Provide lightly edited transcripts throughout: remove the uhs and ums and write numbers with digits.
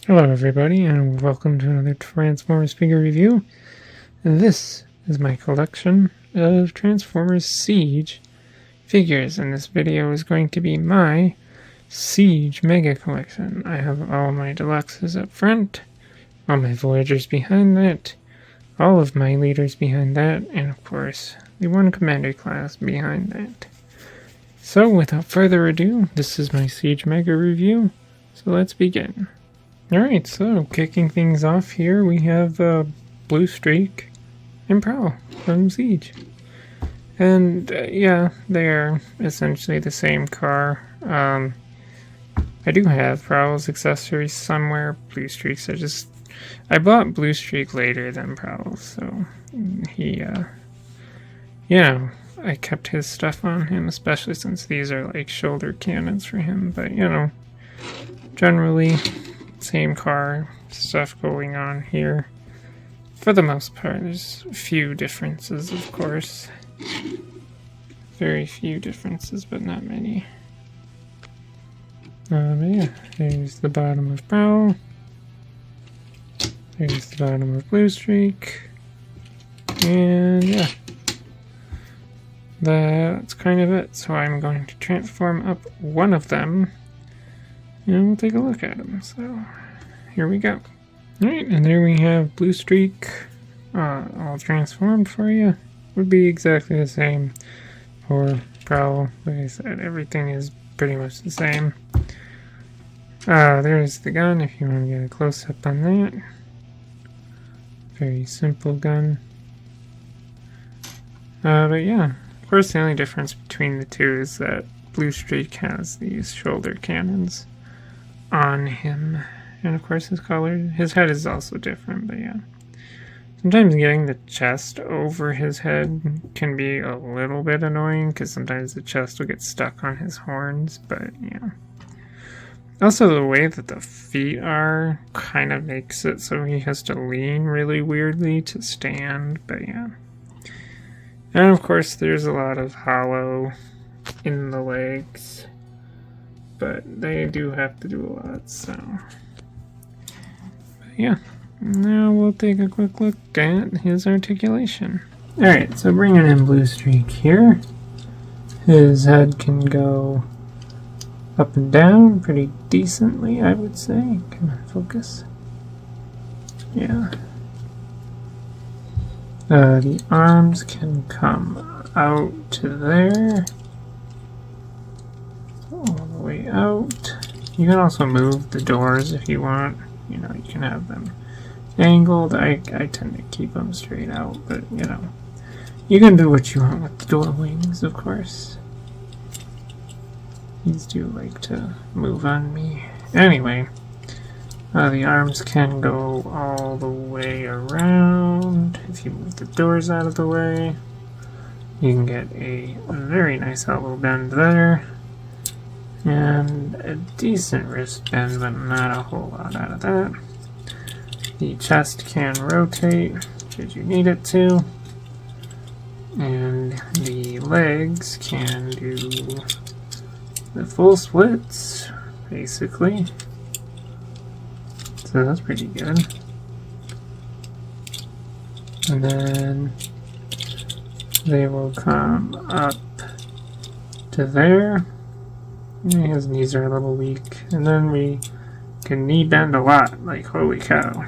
Hello everybody, and welcome to another Transformers figure review. And this is my collection of Transformers Siege figures, and this video is going to be my Siege Mega Collection. I have all my Deluxes up front, all my Voyagers behind that, all of my Leaders behind that, and of course, the one Commander class behind that. So without further ado, this is my Siege Mega review, so let's begin. Alright, so kicking things off here, we have Blue Streak and Prowl from Siege. And yeah, they're essentially the same car. I do have Prowl's accessories somewhere. Blue Streak's I bought Blue Streak later than Prowl, so he, I kept his stuff on him, especially since these are like shoulder cannons for him, but generally same car stuff going on here. For the most part, there's a few differences, of course. Very few differences, but not many. But yeah, there's the bottom of Prowl. There's the bottom of Blue Streak. And yeah, that's kind of it. So I'm going to transform up one of them, and we'll take a look at them. So here we go. Alright, and there we have Blue Streak all transformed for you. Would be exactly the same for Prowl. Like I said, everything is pretty much the same. There's the gun if you want to get a close-up on that. Very simple gun. But yeah, of course the only difference between the two is that Blue Streak has these shoulder cannons on him. And of course his head is also different, but yeah. Sometimes getting the chest over his head can be a little bit annoying, because sometimes the chest will get stuck on his horns, but yeah. Also, the way that the feet are kind of makes it so he has to lean really weirdly to stand, but yeah. And of course there's a lot of hollow in the legs, but they do have to do a lot, so yeah, now we'll take a quick look at his articulation. Alright, so bringing in Blue Streak here. His head can go up and down pretty decently, I would say. Come on, focus. Yeah. The arms can come out to there. All the way out. You can also move the doors if you want. You can have them angled. I tend to keep them straight out, but you can do what you want with the door wings, of course. These do like to move on me. Anyway, the arms can go all the way around. If you move the doors out of the way, you can get a very nice elbow bend there. And a decent wrist bend, but not a whole lot out of that. The chest can rotate should you need it to. And the legs can do the full splits, basically. So that's pretty good. And then they will come up to there. His knees are a little weak, and then we can knee bend a lot, like holy cow.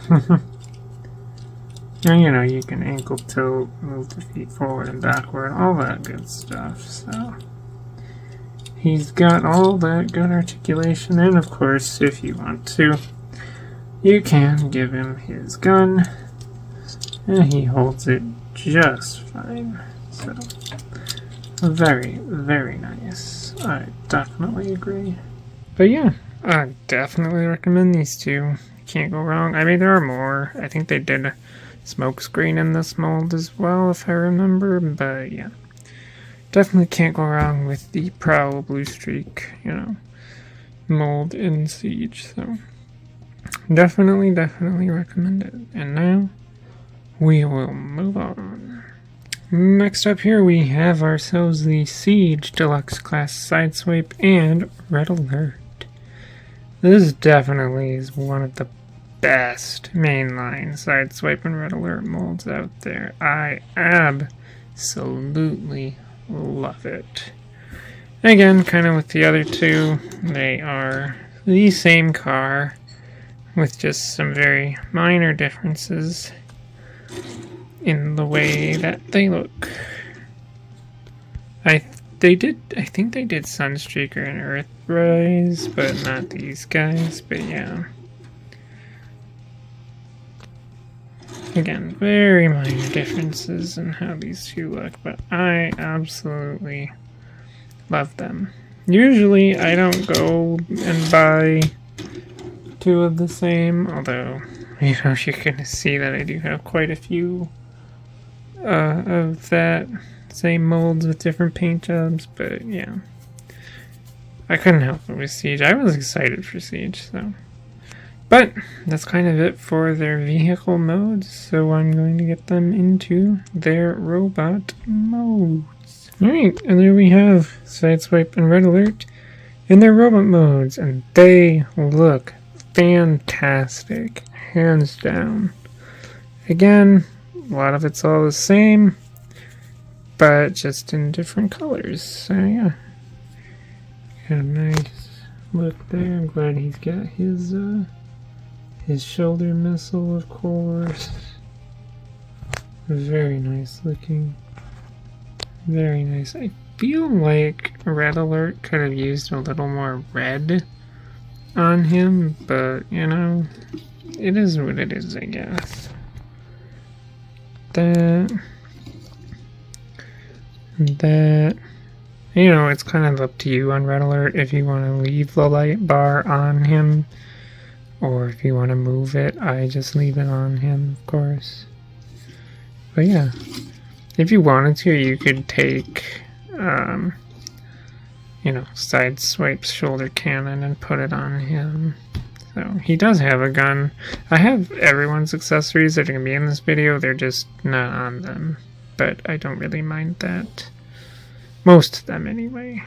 And you can ankle tilt, move the feet forward and backward, all that good stuff, so he's got all that good articulation, and of course, if you want to, you can give him his gun, and he holds it just fine, so very, very nice. I definitely agree. But yeah, I definitely recommend these two. Can't go wrong. I mean, there are more. I think they did a smoke screen in this mold as well, if I remember. But yeah, definitely can't go wrong with the Prowl Blue Streak, mold in Siege. So definitely recommend it. And now we will move on. Next up here we have ourselves the Siege Deluxe Class Sideswipe and Red Alert. This definitely is one of the best mainline Sideswipe and Red Alert molds out there. I absolutely love it. Again, kind of with the other two, they are the same car with just some very minor differences in the way that they look. I think they did Sunstreaker and Earthrise, but not these guys, but yeah. Again, very minor differences in how these two look, but I absolutely love them. Usually I don't go and buy two of the same, although, you know, you're gonna see that I do have quite a few of that same molds with different paint jobs, but yeah. I couldn't help it with Siege. I was excited for Siege, so. But that's kind of it for their vehicle modes, so I'm going to get them into their robot modes. Alright, and there we have Sideswipe and Red Alert in their robot modes, and they look fantastic, hands down. Again, a lot of it's all the same, but just in different colors, so yeah. Got a nice look there. I'm glad he's got his shoulder missile, of course. Very nice looking. Very nice. I feel like Red Alert could have used a little more red on him, but, you know, it is what it is, I guess. That, you know, it's kind of up to you on Red Alert if you want to leave the light bar on him, or if you want to move it. I just leave it on him, of course. But yeah, if you wanted to, you could take, you know, Sideswipe's shoulder cannon and put it on him. So he does have a gun. I have everyone's accessories that are going to be in this video. They're just not on them. But I don't really mind that. Most of them, anyway.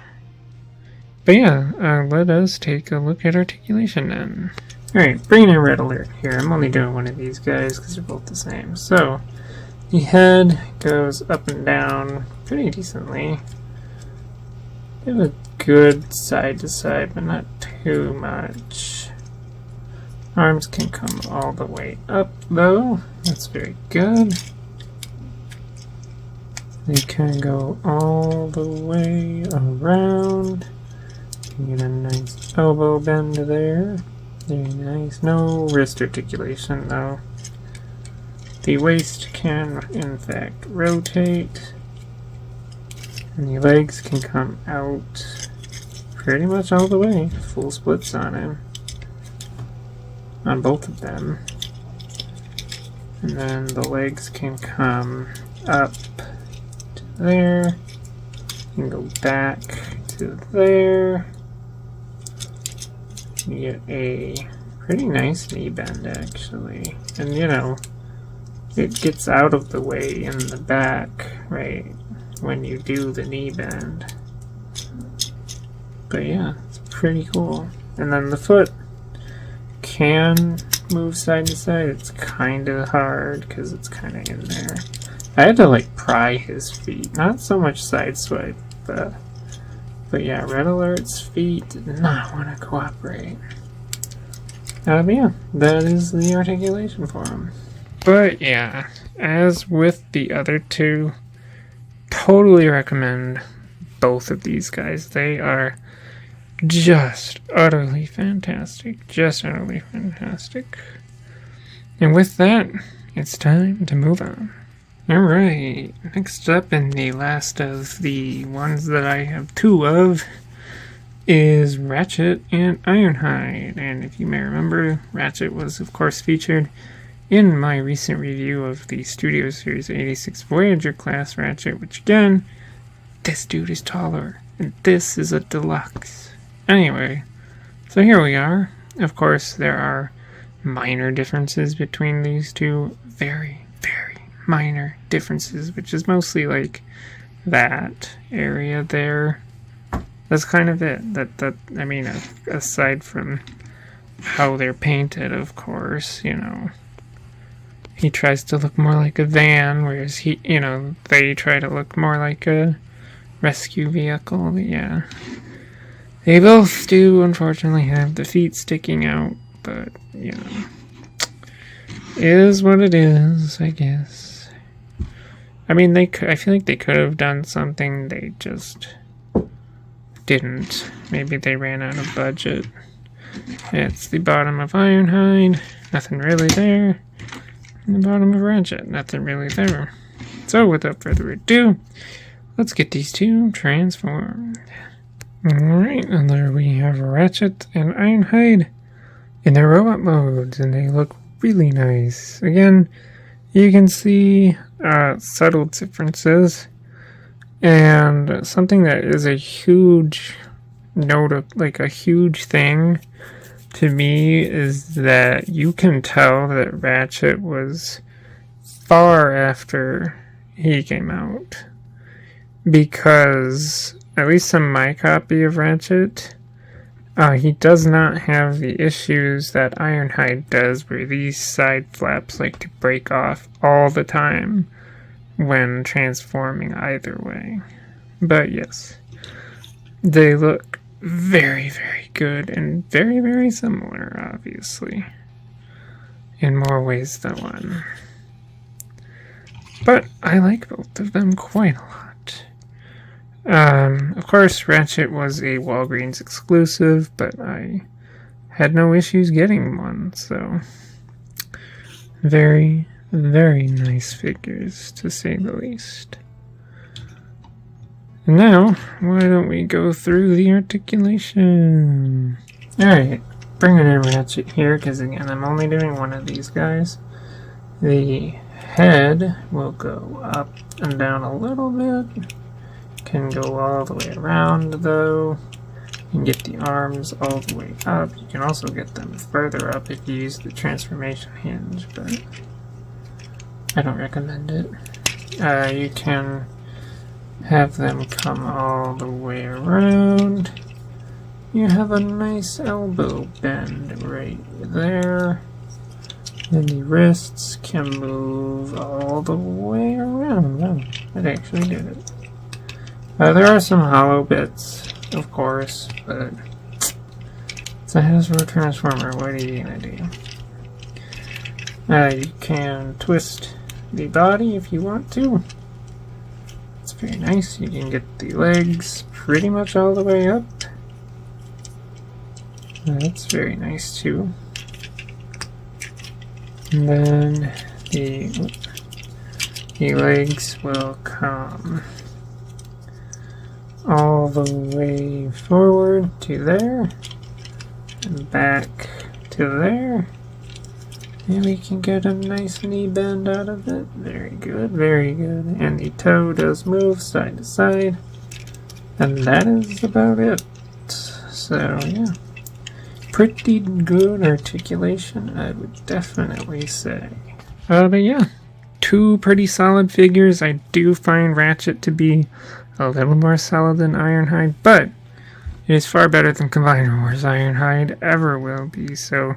But yeah, let us take a look at articulation then. Alright, bringing in Red Alert here. I'm only doing one of these guys because they're both the same. So, the head goes up and down pretty decently. They have a good side to side, but not too much. Arms can come all the way up, though. That's very good. They can go all the way around. You get a nice elbow bend there. Very nice. No wrist articulation, though. The waist can, in fact, rotate. And the legs can come out pretty much all the way. Full splits on him. On both of them. And then the legs can come up to there. You can go back to there. You get a pretty nice knee bend, actually. And, you know, it gets out of the way in the back, right, when you do the knee bend. But yeah, it's pretty cool. And then the foot can move side to side. It's kind of hard because it's kind of in there. I had to like pry his feet, not so much Sideswipe, but yeah, Red Alert's feet did not want to cooperate. But yeah, that is the articulation for him. But yeah, as with the other two, totally recommend both of these guys. They are just utterly fantastic. Just utterly fantastic. And with that, it's time to move on. Alright, next up, and the last of the ones that I have two of, is Ratchet and Ironhide. And if you may remember, Ratchet was of course featured in my recent review of the Studio Series 86 Voyager class Ratchet, which again, this dude is taller, and this is a deluxe. Anyway, so here we are. Of course, there are minor differences between these two. Very, very minor differences, which is mostly like that area there. That's kind of it. I mean, aside from how they're painted, of course, you know. He tries to look more like a van, whereas they try to look more like a rescue vehicle. Yeah. They both do, unfortunately, have the feet sticking out, but, you know, it is what it is, I guess. I mean, I feel like they could have done something, they just didn't. Maybe they ran out of budget. It's the bottom of Ironhide, nothing really there. And the bottom of Ratchet, nothing really there. So, without further ado, let's get these two transformed. Alright, and there we have Ratchet and Ironhide in their robot modes, and they look really nice. Again, you can see subtle differences, and something that is a huge like a huge thing to me is that you can tell that Ratchet was far after he came out, because at least in my copy of Ratchet, he does not have the issues that Ironhide does, where these side flaps like to break off all the time when transforming either way. But yes, they look very, very good and very, very similar, obviously, in more ways than one. But I like both of them quite a lot. Of course, Ratchet was a Walgreens exclusive, but I had no issues getting one, so very, very nice figures, to say the least. And now, why don't we go through the articulation? Alright, bringing in Ratchet here, because again, I'm only doing one of these guys. The head will go up and down a little bit. Can go all the way around, though. You can get the arms all the way up. You can also get them further up if you use the transformation hinge, but I don't recommend it. You can have them come all the way around. You have a nice elbow bend right there. And the wrists can move all the way around. Wow, it actually did it. There are some hollow bits, of course, but it's a Hasbro Transformer. What are you gonna do? You can twist the body if you want to. It's very nice. You can get the legs pretty much all the way up. That's very nice too. And then the legs will come all the way forward to there and back to there, and we can get a nice knee bend out of it. Very good, very good. And the toe does move side to side, and that is about it. So yeah, pretty good articulation, I would definitely say. But yeah, two pretty solid figures. I do find Ratchet to be a little more solid than Ironhide, but it is far better than Combiner Wars Ironhide ever will be. So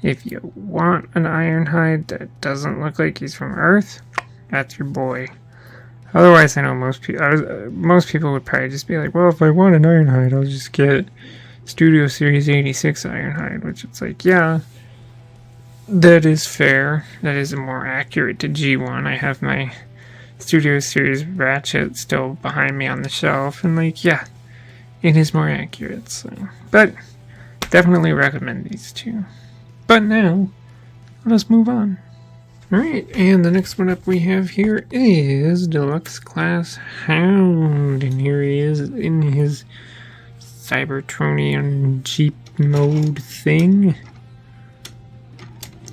if you want an Ironhide that doesn't look like he's from Earth, that's your boy. Otherwise, I know most people would probably just be like, well, if I want an Ironhide, I'll just get Studio Series 86 Ironhide, which it's like, yeah, that is fair. That is more accurate to G1. I have my Studio Series Ratchet still behind me on the shelf, and like, yeah, it is more accurate, so. But definitely recommend these two. But now, let us move on. Alright, and the next one up we have here is Deluxe Class Hound, and here he is in his Cybertronian Jeep mode thing.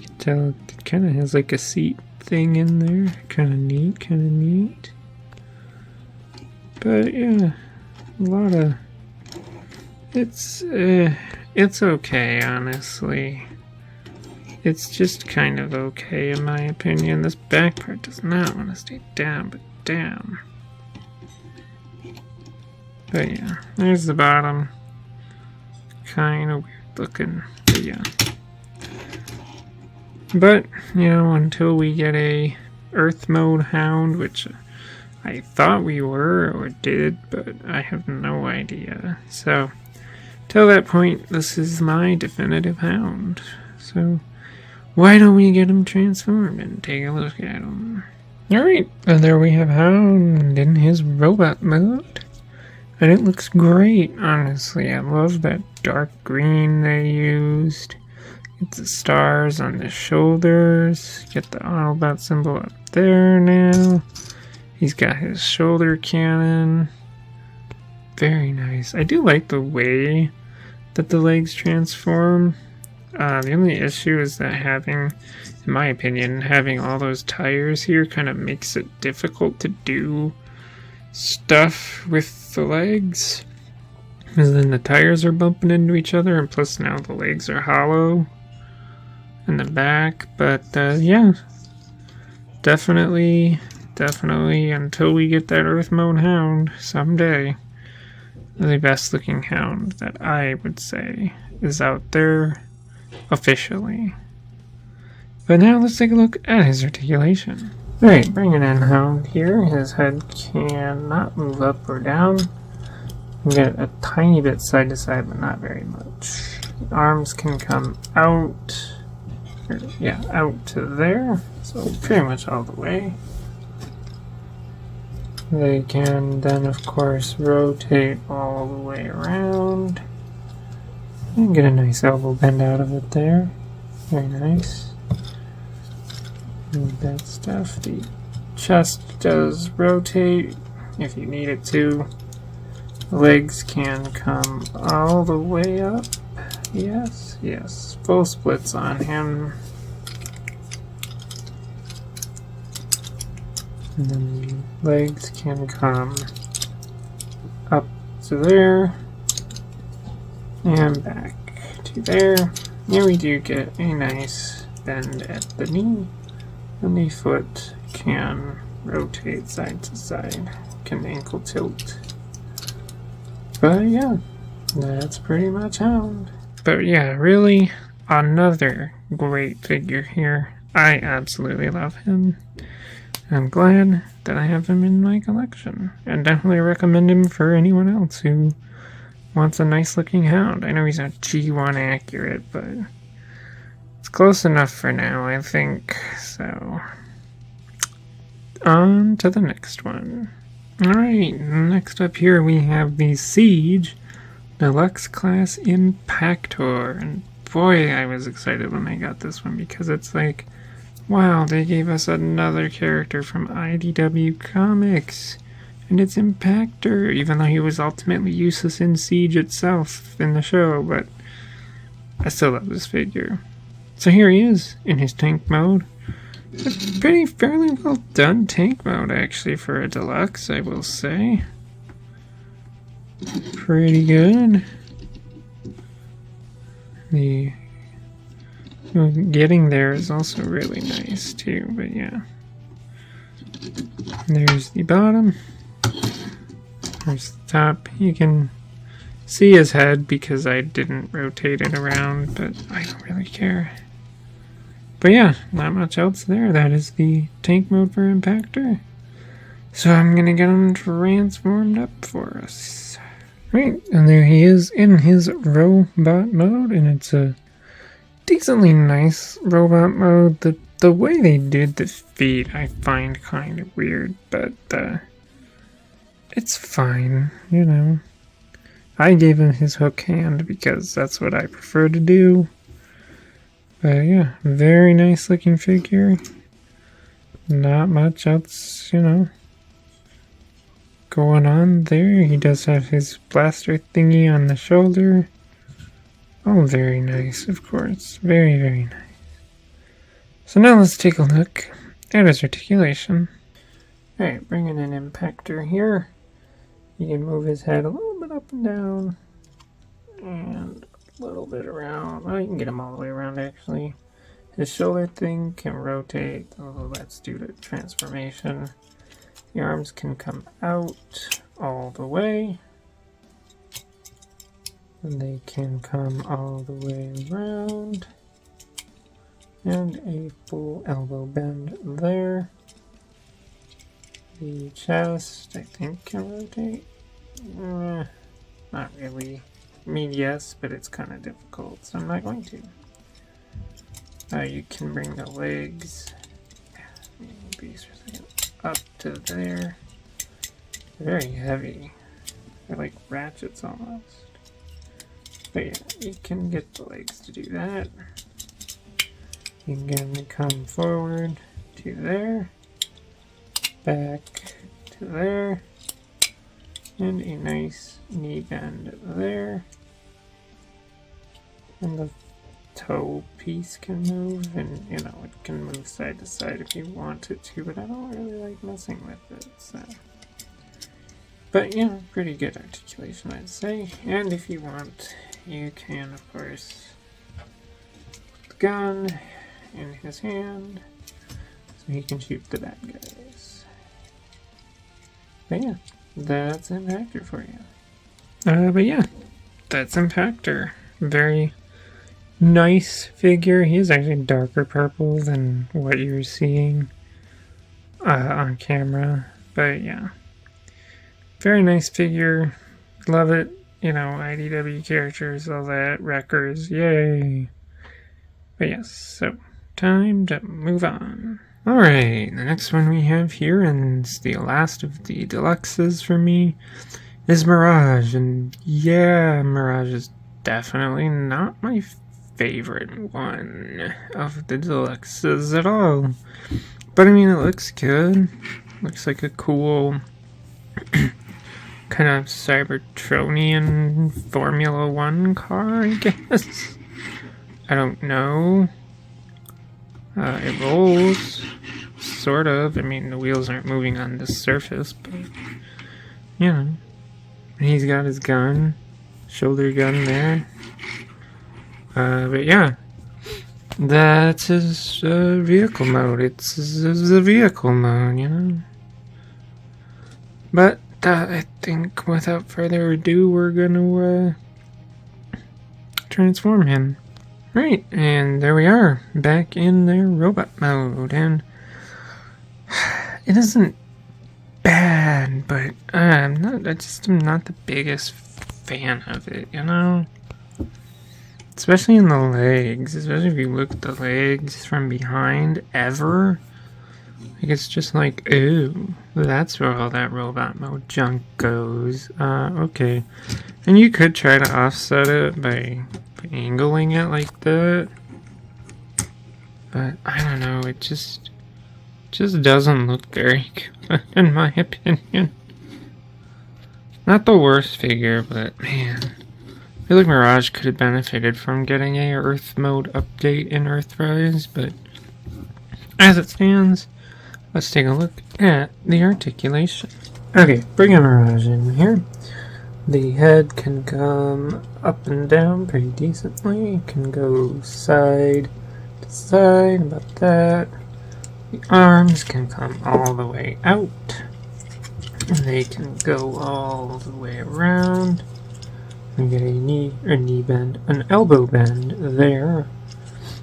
You can tell it kind of has like a seat thing in there. Kind of neat, kind of neat. But yeah, a lot of... It's okay, honestly. It's just kind of okay, in my opinion. This back part does not want to stay down, but damn. But yeah, there's the bottom. Kind of weird looking. But yeah. But, you know, until we get a Earth mode hound, which I thought we were or did, but I have no idea. So, till that point, this is my definitive hound. So, why don't we get him transformed and take a look at him? Alright, and there we have Hound in his robot mode. And it looks great, honestly. I love that dark green they used. Get the stars on the shoulders. Get the Autobot symbol up there now. He's got his shoulder cannon. Very nice. I do like the way that the legs transform. The only issue is that having, in my opinion, having all those tires here kind of makes it difficult to do stuff with the legs. Because then the tires are bumping into each other, and plus now the legs are hollow in the back. But yeah, definitely until we get that Earth mode hound someday, the best looking hound that I would say is out there officially. But now let's take a look at his articulation. Alright, bringing in Hound here. His head cannot move up or down. You get a tiny bit side to side, but not very much. The arms can come out, out to there, so pretty much all the way. They can then, of course, rotate all the way around. And get a nice elbow bend out of it there. Very nice. Need that stuff. The chest does rotate if you need it to. The legs can come all the way up. Yes, yes. Full splits on him. And then the legs can come up to there. And back to there. Here we do get a nice bend at the knee. And the foot can rotate side to side. Can ankle tilt. But yeah, that's pretty much Hound. But yeah, really, another great figure here. I absolutely love him. I'm glad that I have him in my collection. And definitely recommend him for anyone else who wants a nice looking hound. I know he's not G1 accurate, but it's close enough for now, I think. So, on to the next one. Alright, next up here we have the Siege Deluxe Class Impactor. And boy, I was excited when I got this one because it's like, wow, they gave us another character from IDW Comics. And it's Impactor, even though he was ultimately useless in Siege itself in the show, but I still love this figure. So here he is, in his tank mode. It's pretty fairly well done tank mode, actually, for a deluxe, I will say. Pretty good. The getting there is also really nice, too, but yeah. There's the bottom. There's the top. You can see his head because I didn't rotate it around, but I don't really care. But yeah, not much else there. That is the tank mode for Impactor. So I'm gonna get him transformed up for us. Right, and there he is in his robot mode, and it's a decently nice robot mode. The way they did the feet I find kind of weird, but it's fine, you know. I gave him his hook hand because that's what I prefer to do. But yeah, very nice looking figure. Not much else, you know, going on there. He does have his blaster thingy on the shoulder. Oh, very nice, of course. Very, very nice. So now let's take a look at his articulation. Alright, bringing in Impactor here. You can move his head a little bit up and down. And a little bit around. Well, you can get him all the way around, actually. His shoulder thing can rotate, although that's due to transformation. The arms can come out all the way. And they can come all the way around. And a full elbow bend there. The chest, I think, can rotate. Not really. I mean, yes, but it's kind of difficult, so I'm not going to. You can bring the legs up to there. They're very heavy. They're like ratchets almost. But yeah, you can get the legs to do that. You can get them to come forward to there, back to there, and a nice knee bend there. And the toe piece can move, and you know, it can move side to side if you want it to, but I don't really like messing with it, so. But yeah, pretty good articulation, I'd say. And if you want, you can, of course, put the gun in his hand so he can shoot the bad guys. But yeah, that's Impactor for you. But yeah, that's Impactor. Very nice figure. He is actually darker purple than what you're seeing on camera. But yeah, very nice figure. Love it. You know, IDW characters, all that. Wreckers, yay. But yes, so time to move on. Alright, the next one we have here, and it's the last of the deluxes for me, is Mirage. And yeah, Mirage is definitely not my favorite one of the deluxes at all. But I mean, it looks good. Looks like a cool kind of Cybertronian Formula 1 car, I guess. I don't know. It rolls, sort of. I mean, the wheels aren't moving on the surface, but you know. He's got his gun, shoulder gun there. But yeah, that's his vehicle mode. It's the vehicle mode, you know. But I think without further ado, we're gonna transform him. Right, and there we are, back in their robot mode, and it isn't bad, but I'm not the biggest fan of it, you know? Especially in the legs, especially if you look at the legs from behind, ever. Like, it's just like, ooh, that's where all that robot mode junk goes. Okay. And you could try to offset it by angling it like that. But, I don't know, it just doesn't look very good, in my opinion. Not the worst figure, but, man. I feel like Mirage could have benefited from getting a Earth mode update in Earthrise, but as it stands, let's take a look at the articulation. Okay, bring a Mirage in here. The head can come up and down pretty decently. It can go side to side, about that. The arms can come all the way out. And they can go all the way around. We get a knee bend, an elbow bend there.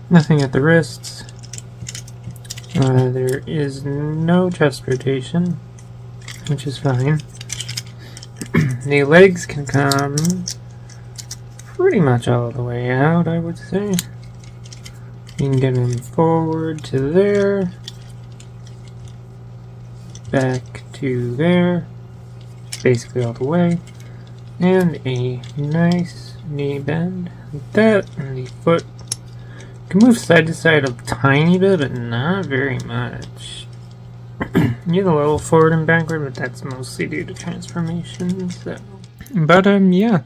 Nothing at the wrists. There is no chest rotation, which is fine. The legs can come pretty much all the way out, I would say. You can get them forward to there, back to there, basically all the way, and a nice knee bend like that, and the foot can move side to side a tiny bit, but not very much. You get a little forward and backward, but that's mostly due to transformation, so. But, yeah.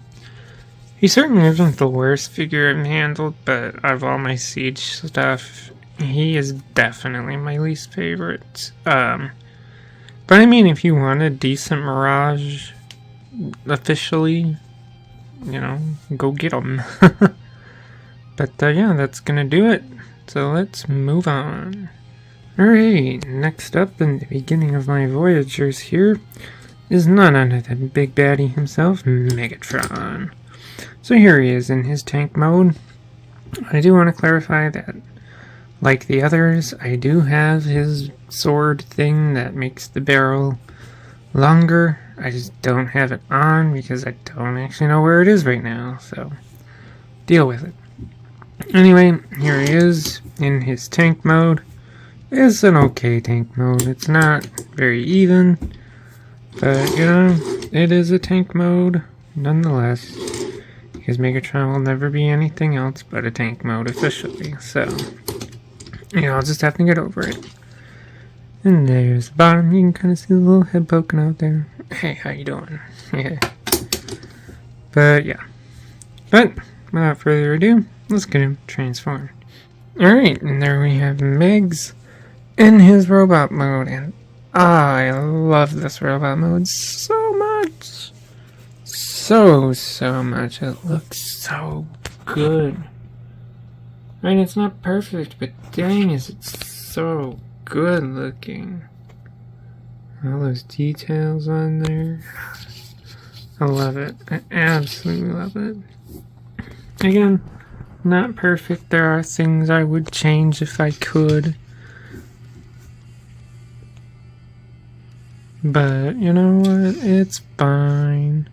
He certainly isn't the worst figure I've handled, but out of all my Siege stuff, he is definitely my least favorite. But I mean, if you want a decent Mirage, officially, you know, go get him. But, yeah, that's gonna do it. So let's move on. Alright, next up in the beginning of my Voyagers here is none other than Big Baddie himself, Megatron. So here he is in his tank mode. I do want to clarify that, like the others, I do have his sword thing that makes the barrel longer. I just don't have it on because I don't actually know where it is right now, so deal with it. Anyway, here he is in his tank mode. It's an okay tank mode. It's not very even, but you know, it is a tank mode nonetheless, because Megatron will never be anything else but a tank mode officially, so you know, I'll just have to get over it. And there's the bottom. You can kind of see the little head poking out there. Hey, how you doing? Yeah. But yeah. But without further ado, let's get him transformed. Alright, and there we have Megs in his robot mode. And I love this robot mode so much. So much. It looks so good. I mean, it's not perfect, but dang, is it so good looking. All those details on there. I love it. I absolutely love it. Again, not perfect. There are things I would change if I could. But you know what? It's fine.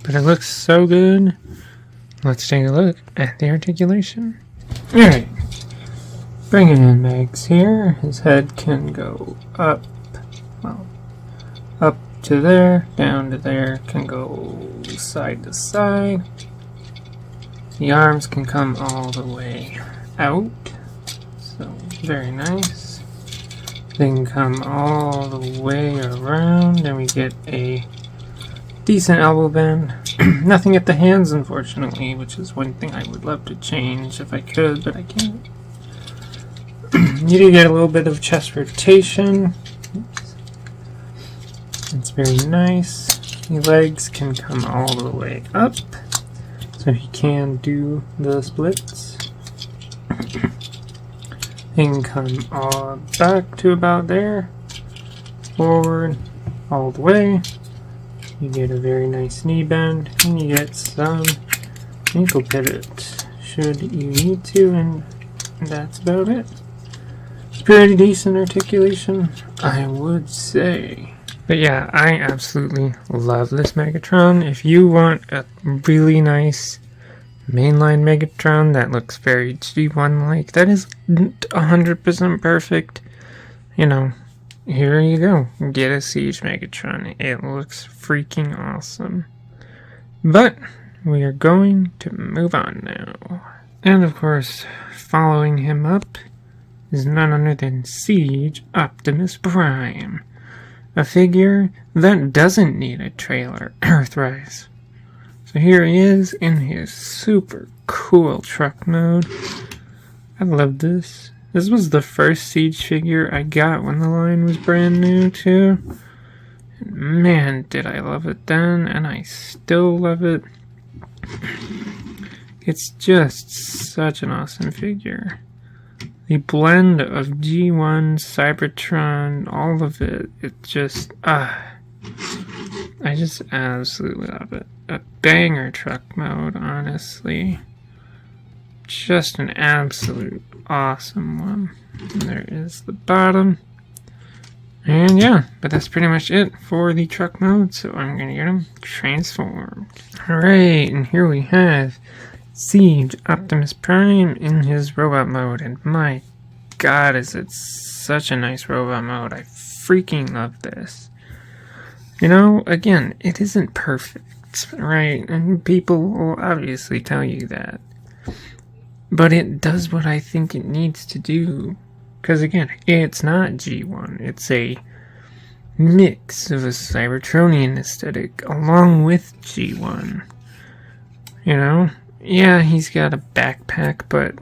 But it looks so good. Let's take a look at the articulation. Alright. Bringing in Megs here. His head can go up. Well, up to there, down to there. Can go side to side. The arms can come all the way out. So, very nice. They can come all the way around, and we get a decent elbow bend. Nothing at the hands, unfortunately, which is one thing I would love to change if I could, but I can't. You do get a little bit of chest rotation. It's very nice. The legs can come all the way up, so he can do the splits. He can come all back to about there, forward, all the way. You get a very nice knee bend, and you get some ankle pivot, should you need to, and that's about it. It's pretty decent articulation, I would say. But yeah, I absolutely love this Megatron. If you want a really nice mainline Megatron that looks very G1-like, that is 100% perfect, you know, here you go. Get a Siege Megatron. It looks freaking awesome. But we are going to move on now. And of course, following him up is none other than Siege Optimus Prime. A figure that doesn't need a trailer, Earthrise. So here he is in his super cool truck mode. I love this. This was the first Siege figure I got when the line was brand new, too. And man, did I love it then, and I still love it. It's just such an awesome figure. The blend of G1, Cybertron, all of it, it just, I just absolutely love it. A banger truck mode, honestly. Just an absolute awesome one. And there is the bottom. And yeah, but that's pretty much it for the truck mode, so I'm gonna get him transformed. Alright, and here we have Siege Optimus Prime in his robot mode, and my god, is it such a nice robot mode. I freaking love this. You know, again, it isn't perfect, right? And people will obviously tell you that. But it does what I think it needs to do. Because again, it's not G1. It's a mix of a Cybertronian aesthetic along with G1. You know? Yeah, he's got a backpack, but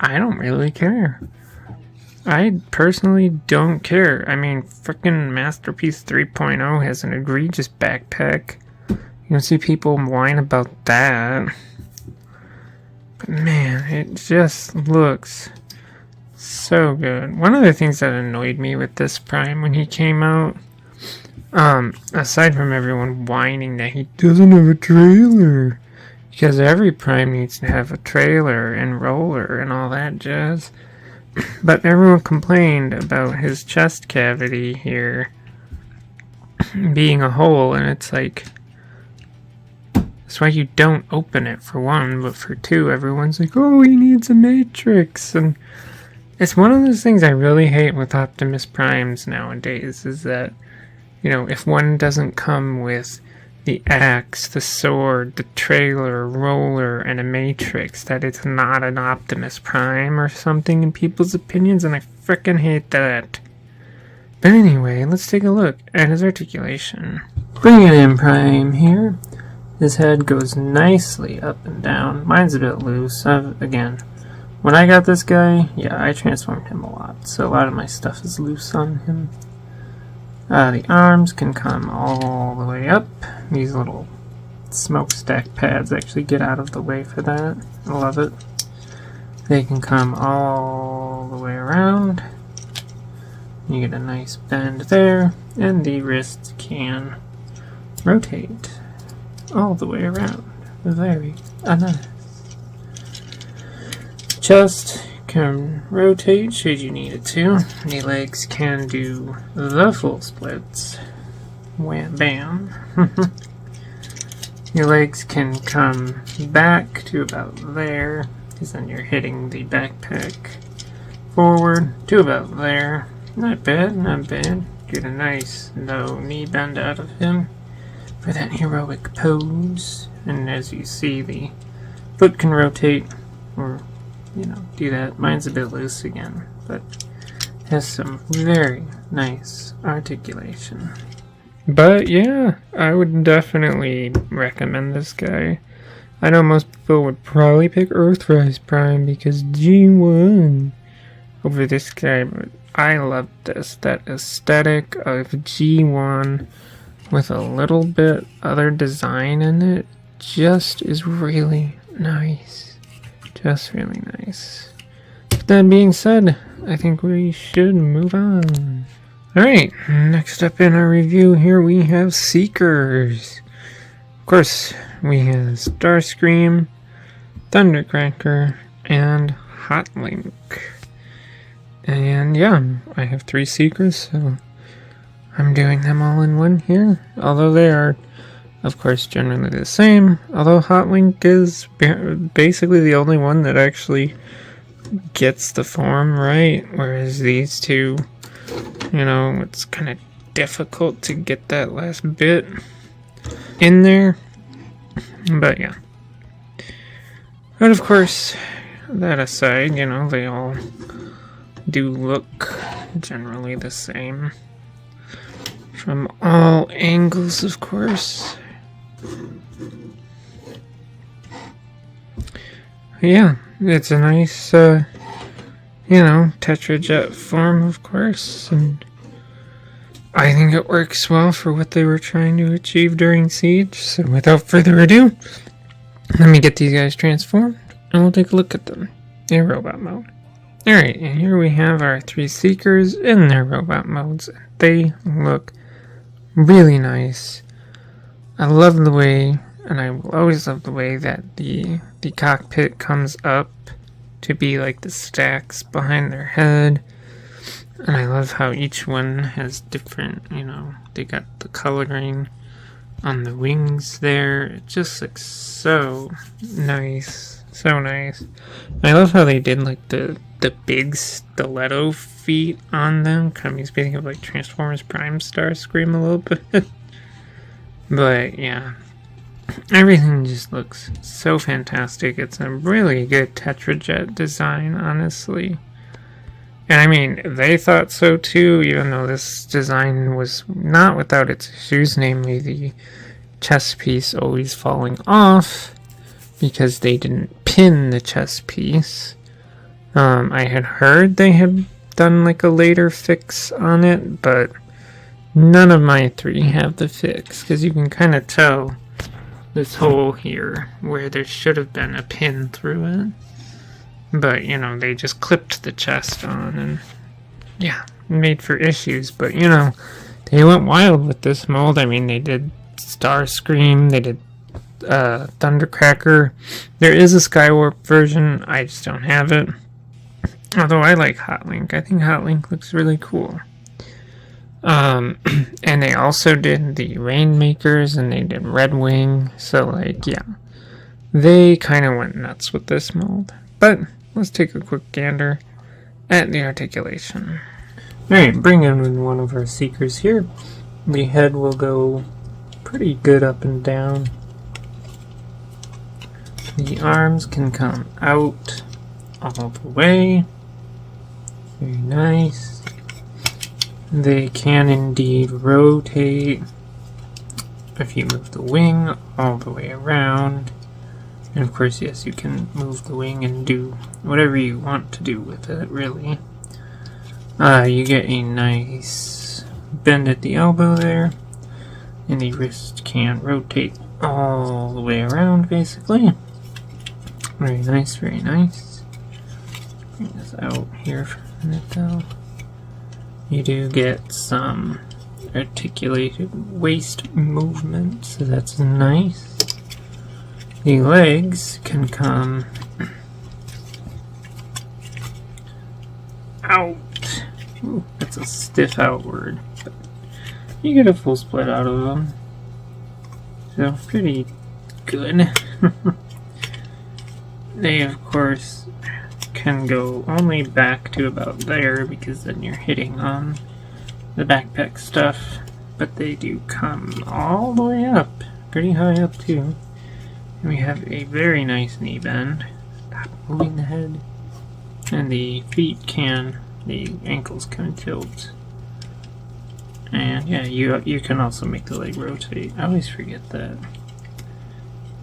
I don't really care. I personally don't care. I mean, frickin' Masterpiece 3.0 has an egregious backpack. You don't see people whine about that. But man, it just looks so good. One of the things that annoyed me with this Prime when he came out Aside from everyone whining that he doesn't have a trailer, because every Prime needs to have a trailer and roller and all that jazz. But everyone complained about his chest cavity here being a hole, and it's like, that's why you don't open it, for one, but for two, everyone's like, oh, he needs a matrix, and it's one of those things I really hate with Optimus Primes nowadays, is that, you know, if one doesn't come with the axe, the sword, the trailer, roller, and a matrix, that it's not an Optimus Prime or something in people's opinions, and I frickin' hate that. But anyway, let's take a look at his articulation. Bringing in Prime here. His head goes nicely up and down. Mine's a bit loose. Again, when I got this guy, yeah, I transformed him a lot, so a lot of my stuff is loose on him. The arms can come all the way up. These little smokestack pads actually get out of the way for that. I love it. They can come all the way around. You get a nice bend there, and the wrists can rotate all the way around. Very nice. Chest can rotate should you need it to. The legs can do the full splits. Wham bam. Your legs can come back to about there, because then you're hitting the backpack forward to about there. Not bad, not bad. Get a nice low knee bend out of him for that heroic pose. And as you see, the foot can rotate, or, you know, do that. Mine's a bit loose again, but has some very nice articulation. But yeah, I would definitely recommend this guy. I know most people would probably pick Earthrise Prime because G1 over this guy, but I love this. That aesthetic of G1 with a little bit other design in it just is really nice. Just really nice. With that being said, I think we should move on. Alright, next up in our review here we have Seekers. Of course, we have Starscream, Thundercracker, and Hotlink. And yeah, I have 3 Seekers, so I'm doing them all in one here. Although they are, of course, generally the same. Although Hotlink is basically the only one that actually gets the form right. Whereas these two, you know, it's kind of difficult to get that last bit in there. But yeah. But of course, that aside, you know, they all do look generally the same from all angles, of course. Yeah, it's a nice, you know, Tetrajet form, of course, and I think it works well for what they were trying to achieve during Siege. So without further ado, let me get these guys transformed, and we'll take a look at them in robot mode. Alright, and here we have our 3 Seekers in their robot modes. They look really nice. I love the way, and I will always love the way that the cockpit comes up to be like the stacks behind their head. And I love how each one has different, you know, they got the coloring on the wings there. It just looks so nice. So nice. I love how they did like the big stiletto feet on them. Kind of makes me think of like Transformers Prime Starscream a little bit. But yeah, everything just looks so fantastic. It's a really good Tetrajet design, honestly. And I mean, they thought so too, even though this design was not without its issues, namely the chest piece always falling off because they didn't pin the chest piece. I had heard they had done like a later fix on it, but none of my 3 have the fix, because you can kind of tell this hole here where there should have been a pin through it. But, you know, they just clipped the chest on, and yeah, made for issues. But, you know, they went wild with this mold. I mean, they did Starscream, they did Thundercracker. There is a Skywarp version, I just don't have it. Although I like Hotlink. I think Hotlink looks really cool. And they also did the Rainmakers, and they did Red Wing. So, like, yeah. They kind of went nuts with this mold. But let's take a quick gander at the articulation. Alright, bring in one of our Seekers here. The head will go pretty good up and down. The arms can come out all the way. Very nice. They can indeed rotate if you move the wing all the way around. And of course, yes, you can move the wing and do whatever you want to do with it, really. You get a nice bend at the elbow there. And the wrist can rotate all the way around, basically. Very nice, very nice. Bring this out here for a minute, though. You do get some articulated waist movement, so that's nice. The legs can come out. Ooh, that's a stiff outward. But you get a full split out of them. So, pretty good. They, of course, can go only back to about there because then you're hitting on the backpack stuff. But they do come all the way up. Pretty high up, too. And we have a very nice knee bend. Stop moving the head. And the feet can, the ankles can tilt. And yeah, you can also make the leg rotate. I always forget that.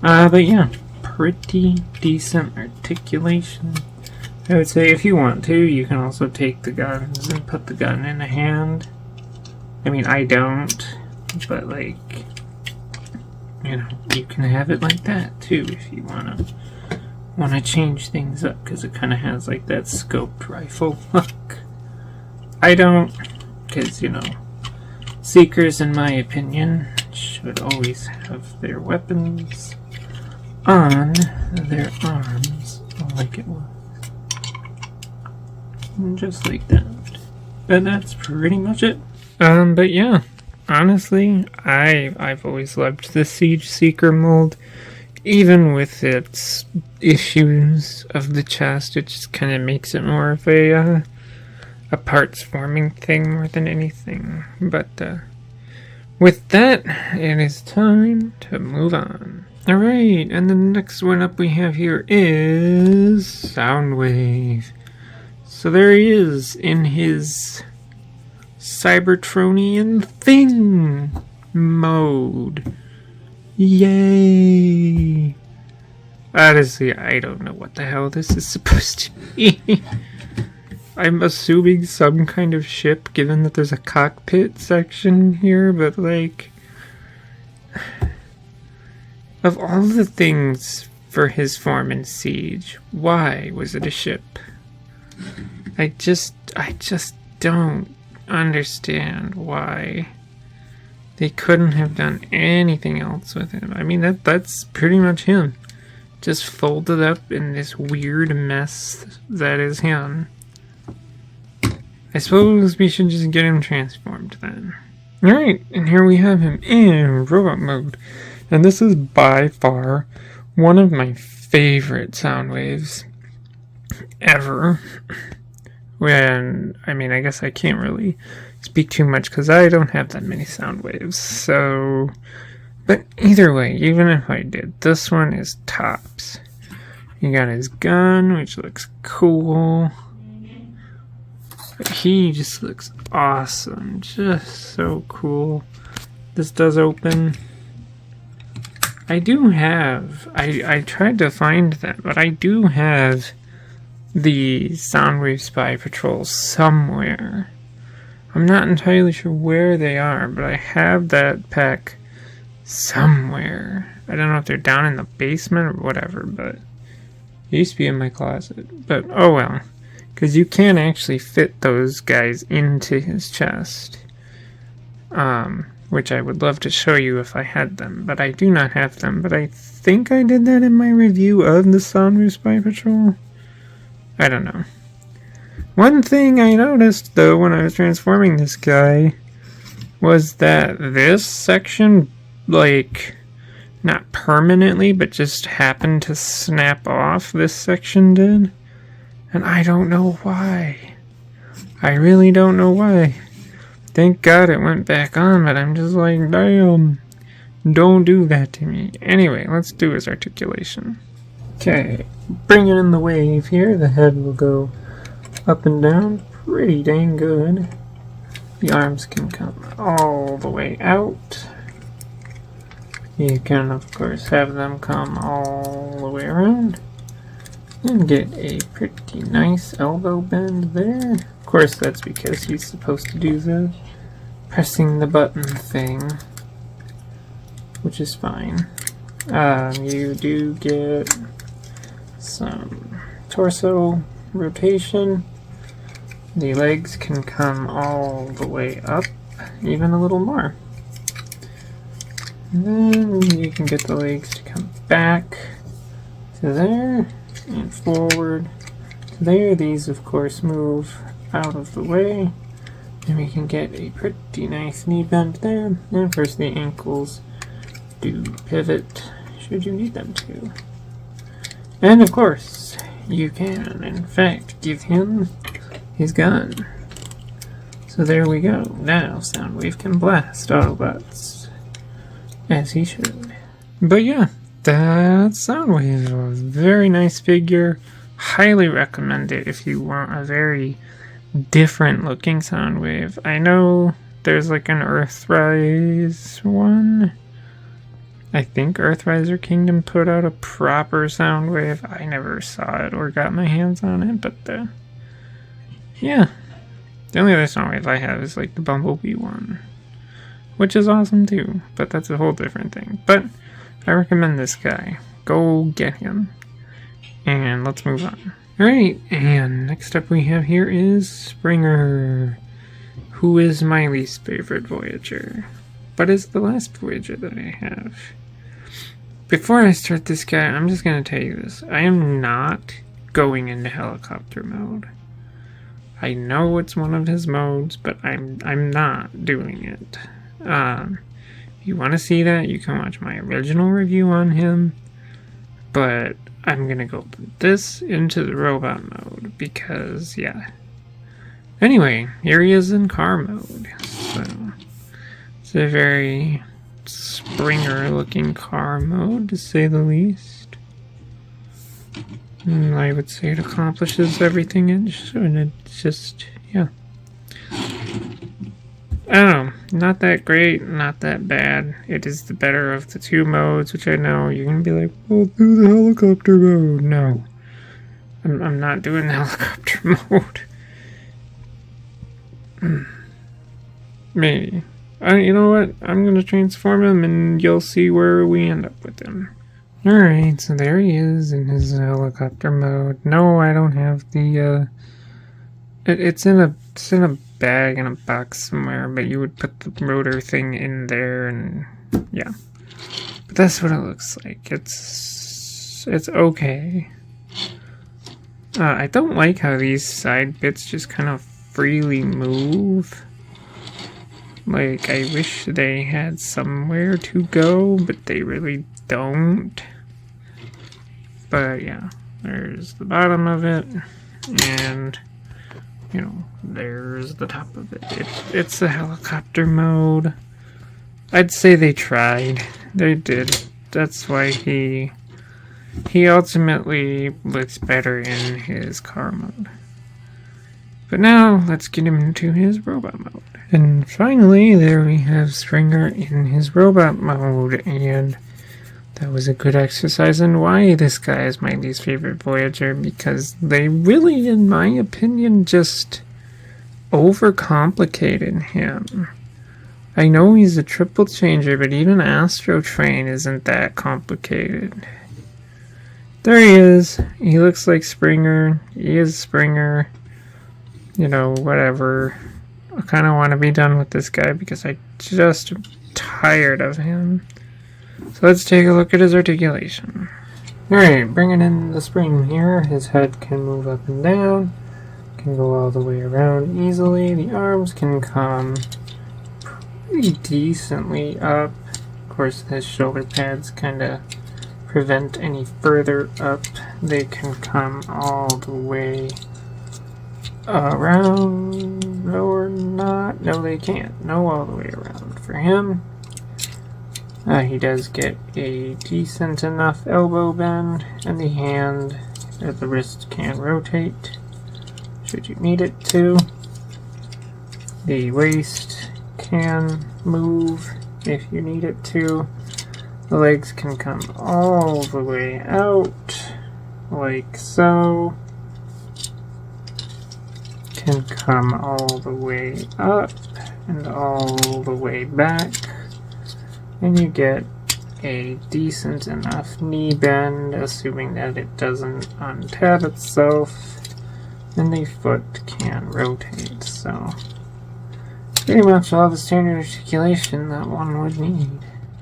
But yeah, pretty decent articulation. I would say if you want to, you can also take the guns and put the gun in a hand. I mean, I don't, but like, you know, you can have it like that too if you wanna change things up, because it kind of has like that scoped rifle look. I don't, because, you know, Seekers, in my opinion, should always have their weapons on their arms, like it was. Just like that. And that's pretty much it. But yeah, honestly, I've always loved the Siege Seeker mold. Even with its issues of the chest, it just kind of makes it more of a parts forming thing more than anything. But with that, it is time to move on. Alright, and the next one up we have here is Soundwave. So there he is in his Cybertronian thing mode. Yay! Honestly, I don't know what the hell this is supposed to be. I'm assuming some kind of ship, given that there's a cockpit section here, but like, of all the things for his form in Siege, why was it a ship? I just don't understand why they couldn't have done anything else with him. I mean, that's pretty much him. Just folded up in this weird mess that is him. I suppose we should just get him transformed then. Alright, and here we have him in robot mode. And this is by far one of my favorite Soundwaves ever. I guess I can't really speak too much because I don't have that many Soundwaves. So, but either way, even if I did, this one is tops. You got his gun, which looks cool. But he just looks awesome. Just so cool. This does open. I do have, I tried to find that, but I do have the Soundwave Spy Patrol somewhere. I'm not entirely sure where they are, but I have that pack somewhere. I don't know if they're down in the basement or whatever, but it used to be in my closet. But oh well, because you can actually fit those guys into his chest. which I would love to show you if I had them, but I do not have them. But I think I did that in my review of the Sonru Spy Patrol. I don't know. One thing I noticed, though, when I was transforming this guy, was that this section, like, not permanently, but just happened to snap off. This section did. And I don't know why. I really don't know why. Thank God it went back on, but I'm just like, damn. Don't do that to me. Anyway, let's do his articulation. Okay, bringing in the wave here. The head will go up and down pretty dang good. The arms can come all the way out. You can, of course, have them come all the way around. And get a pretty nice elbow bend there. Of course, that's because he's supposed to do the pressing the button thing, which is fine. You do get some torso rotation. The legs can come all the way up, even a little more. And then you can get the legs to come back to there and forward to there. These, of course, move out of the way. And we can get a pretty nice knee bend there. And of course, the ankles do pivot should you need them to. And of course, you can, in fact, give him his gun. So there we go. Now Soundwave can blast Autobots, as he should. But yeah, that's Soundwave. A very nice figure. Highly recommend it if you want a very different looking Soundwave. I know there's like an Earthrise one. I think Earthriser Kingdom put out a proper Soundwave. I never saw it or got my hands on it, but yeah. The only other Soundwave I have is like the Bumblebee one, which is awesome too, but that's a whole different thing. But I recommend this guy. Go get him. And let's move on. Alright, and next up we have here is Springer, who is my least favorite Voyager, but is the last Voyager that I have. Before I start this guy, I'm just going to tell you this. I am not going into helicopter mode. I know it's one of his modes, but I'm not doing it. If you want to see that, you can watch my original review on him, but I'm going to go put this into the robot mode because, yeah. Anyway, here he is in car mode. So, it's a very Springer-looking car mode, to say the least. And I would say it accomplishes everything it should. It's just, yeah. I don't know. Not that great, not that bad. It is the better of the two modes, which I know you're going to be like, well, do the helicopter mode. No. I'm not doing the helicopter mode. Maybe. You know what? I'm going to transform him and you'll see where we end up with him. Alright, so there he is in his helicopter mode. No, I don't have the, it's in a bag in a box somewhere, but you would put the rotor thing in there and, yeah. But that's what it looks like. It's okay. I don't like how these side bits just kind of freely move. Like, I wish they had somewhere to go, but they really don't. But yeah, there's the bottom of it, and, you know, there's the top of it. It's a helicopter mode. I'd say they tried. They did. That's why he ultimately looks better in his car mode. But now, let's get him into his robot mode. And finally, there we have Springer in his robot mode, and that was a good exercise in why this guy is my least favorite Voyager, because they really, in my opinion, just overcomplicated him. I know he's a triple changer, but even Astro Train isn't that complicated. There he is. He looks like Springer. He is Springer. You know, whatever. I kind of want to be done with this guy because I just am tired of him. So let's take a look at his articulation. Alright, bringing in the spring here. His head can move up and down. Can go all the way around easily. The arms can come pretty decently up. Of course, his shoulder pads kind of prevent any further up. They can come all the way around, or not. No, they can't. No, all the way around for him. He does get a decent enough elbow bend, and the hand or the wrist can rotate should you need it to. The waist can move if you need it to. The legs can come all the way out, like so. Can come all the way up and all the way back. And you get a decent enough knee bend, assuming that it doesn't untab itself. And the foot can rotate, so pretty much all the standard articulation that one would need.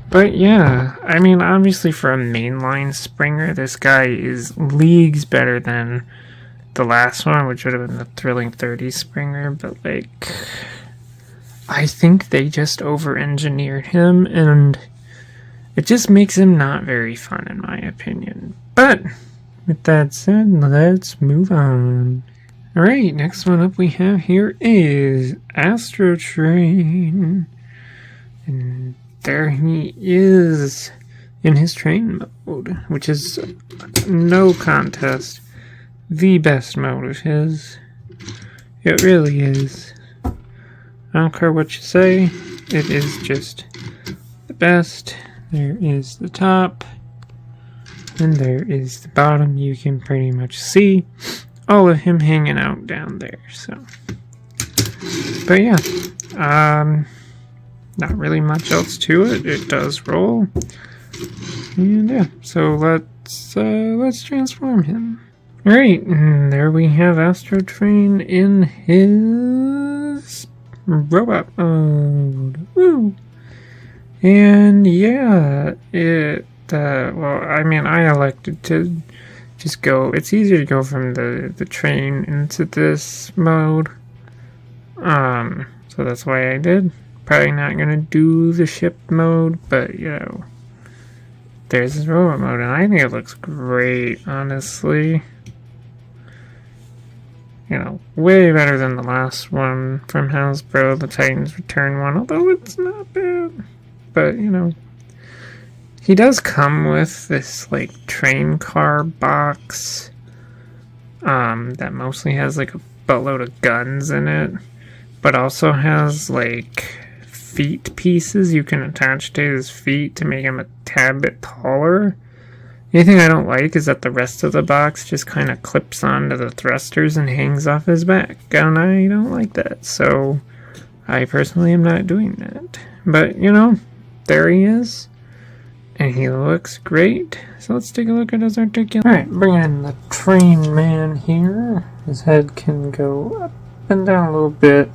But yeah, I mean, obviously for a mainline springer, this guy is leagues better than the last one, which would have been the Thrilling 30 Springer, but like, I think they just over-engineered him, and it just makes him not very fun in my opinion. But with that said, let's move on. Alright, next one up we have here is Astro Train. And there he is in his train mode, which is no contest the best mode of his. It really is. I don't care what you say, it is just the best. There is the top, and there is the bottom. You can pretty much see all of him hanging out down there, so. But yeah, not really much else to it. It does roll. And yeah, so let's transform him. Alright, and there we have Astro Train in his robot mode. Woo! And yeah, well, I mean, I elected to just go, it's easier to go from the train into this mode. So that's why I did. Probably not gonna do the ship mode, but you know, there's this robot mode, and I think it looks great, honestly. You know, way better than the last one from Hasbro, the Titans Return one, although it's not bad. But, you know, he does come with this, like, train car box that mostly has, like, a buttload of guns in it, but also has, like, feet pieces you can attach to his feet to make him a tad bit taller. The only thing I don't like is that the rest of the box just kind of clips onto the thrusters and hangs off his back, and I don't like that, so I personally am not doing that. But, you know, there he is, and he looks great, so let's take a look at his articulation. Alright, bringing in the train man here. His head can go up and down a little bit,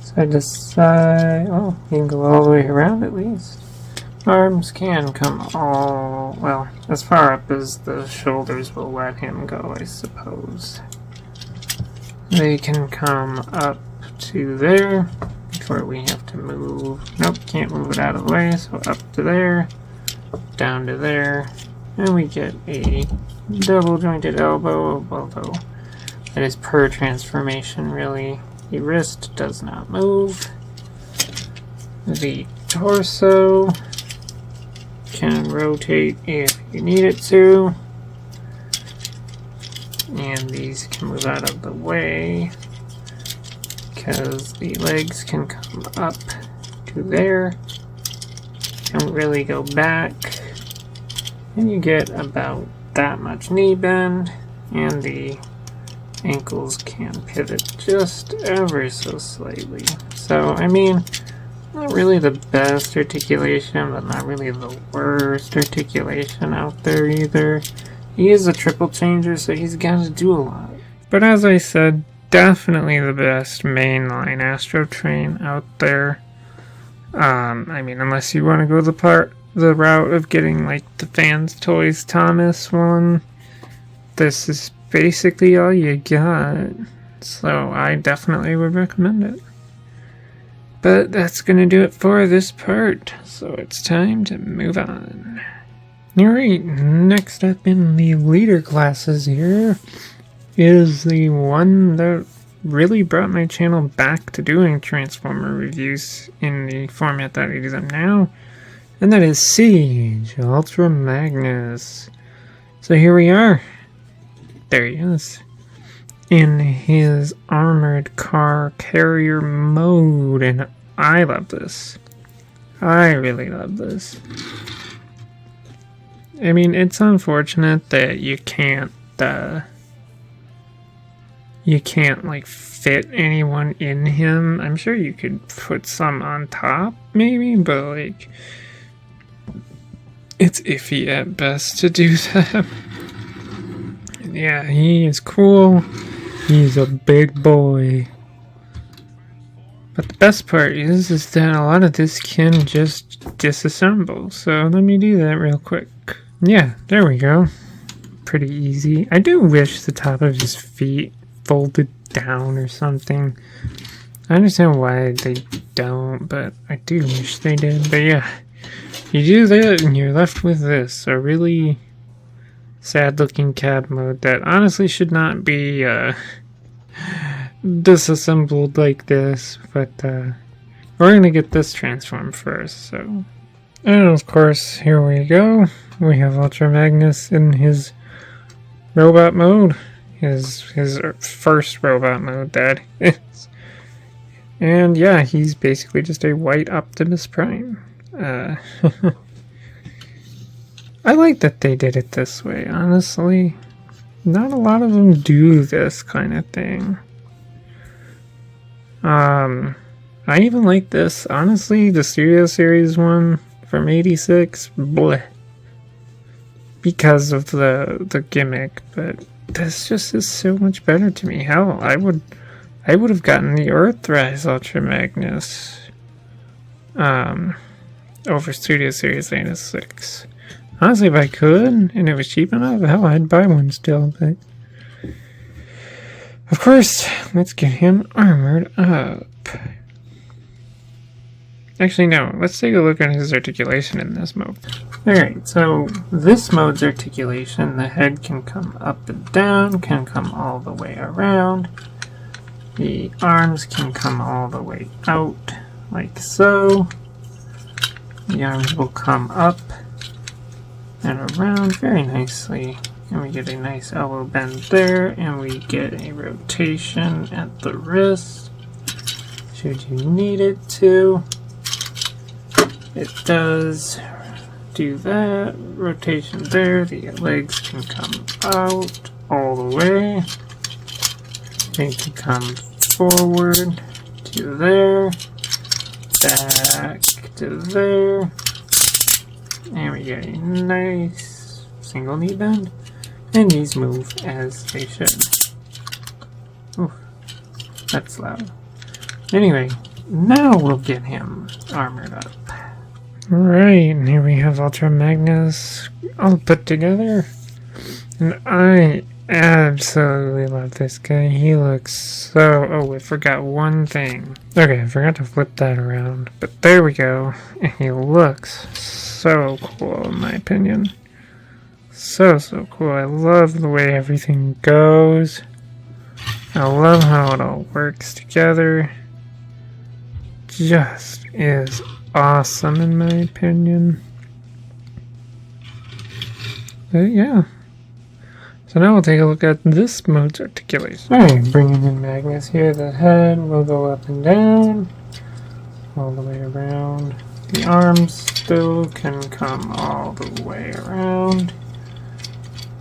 side to side. Oh, he can go all the way around at least. Arms can come all, well, as far up as the shoulders will let him go, I suppose. They can come up to there before we have to move. Nope, can't move it out of the way, so up to there, down to there, and we get a double jointed elbow, although that is per transformation, really. The wrist does not move. The torso can rotate if you need it to, and these can move out of the way because the legs can come up to there, don't really go back, and you get about that much knee bend, and the ankles can pivot just ever so slightly. So I mean, not really the best articulation, but not really the worst articulation out there either. He is a triple changer, so he's got to do a lot. But as I said, definitely the best mainline Astro Train out there. I mean, unless you want to go the route of getting like the Fans Toys Thomas one, this is basically all you got. So I definitely would recommend it. But that's gonna do it for this part, so it's time to move on. Alright, next up in the leader classes here is the one that really brought my channel back to doing Transformer reviews in the format that I do them now, and that is Siege Ultra Magnus. So here we are. There he is. In his armored car carrier mode, and I love this. I really love this. I mean, it's unfortunate that you can't like fit anyone in him. I'm sure you could put some on top maybe, but like it's iffy at best to do that. Yeah, he is cool. He's a big boy. But the best part is that a lot of this can just disassemble. So let me do that real quick. Yeah, there we go. Pretty easy. I do wish the top of his feet folded down or something. I understand why they don't, but I do wish they did. But yeah, you do that and you're left with this. A really sad looking cab mode that honestly should not be disassembled like this, but we're gonna get this transformed first. So, and of course, here we go. We have Ultra Magnus in his robot mode, his first robot mode, that is. And yeah, he's basically just a white Optimus Prime. I like that they did it this way, honestly. Not a lot of them do this kind of thing. I even like this. Honestly, the Studio Series one from '86, bleh. Because of the gimmick, but this just is so much better to me. Hell, I would have gotten the Earthrise Ultra Magnus over Studio Series '86. Honestly, if I could, and it was cheap enough, hell, I'd buy one still, but... Of course, let's get him armored up. Actually, no, let's take a look at his articulation in this mode. Alright, so this mode's articulation, the head can come up and down, can come all the way around. The arms can come all the way out, like so. The arms will come up and around very nicely, and we get a nice elbow bend there, and we get a rotation at the wrist should you need it to. It does do that, rotation there. The legs can come out all the way, they can come forward to there, back to there. And we get a nice single knee bend, and these move as they should. Oof, that's loud. Anyway, now we'll get him armored up. Alright, and here we have Ultra Magnus all put together. And I absolutely love this guy. He looks so... Oh, I forgot one thing. Okay, I forgot to flip that around. But there we go. And he looks so cool, in my opinion. So cool. I love the way everything goes. I love how it all works together. Just is awesome, in my opinion. But yeah. So now we'll take a look at this mode's articulation. Alright, bringing in Magnus here. The head will go up and down, all the way around. The arms still can come all the way around.